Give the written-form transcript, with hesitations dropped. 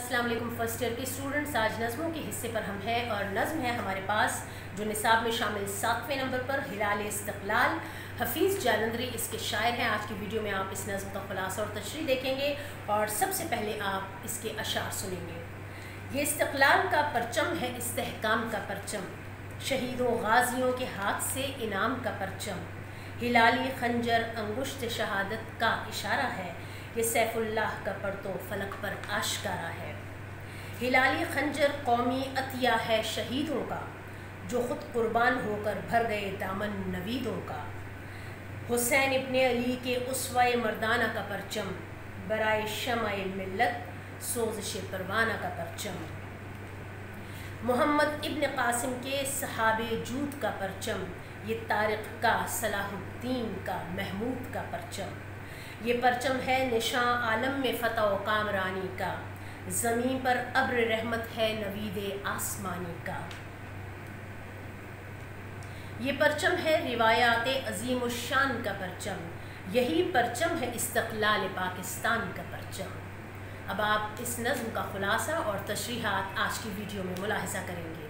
अस्सलाम वालेकुम first year के स्टूडेंट्स। आज नज़मों के हिस्से पर हम हैं और नज़म है हमारे पास जो निसाब में शामिल 7वें नंबर पर हिलाल इस्तक़लाल। हफीज़ जालंधरी इसके शायर हैं। आज की वीडियो में आप इस नज़म का खुलासा और तशरीह देखेंगे और सबसे पहले आप इसके अशार सुनेंगे। ये इस्तक़लाल का परचम है, इस्तेहकाम का परचम, शहीदों गाजियों के हाथ से इनाम का परचम, हिलाली खंजर अंगुश्त शहादत का इशारा है, ये सैफुल्लाह का परतो फलक पर आश्कारा है। हिलाली खंजर कौमी अतिया है शहीदों का, जो ख़ुद कुर्बान होकर भर गए दामन नवीदों का। हुसैन इब्ने अली के उसवाए मर्दाना का परचम, बराए शमाए मिल्लत सोज़िश परवाना का परचम। मोहम्मद इब्न कासिम के सहाबे जूद का परचम, ये तारिक का सलाहुद्दीन का महमूद का परचम। ये परचम है निशां आलम में फ़तह व कामरानी का, ज़मीन पर अब्र रहमत है नवीदे आसमानी का। ये परचम है रिवायात अज़ीमुश्शान का परचम, यही परचम है इस्तक़लाल पाकिस्तान का परचम। अब आप इस नज़्म का खुलासा और तशरीहात आज की वीडियो में मुलाहिज़ा करेंगे।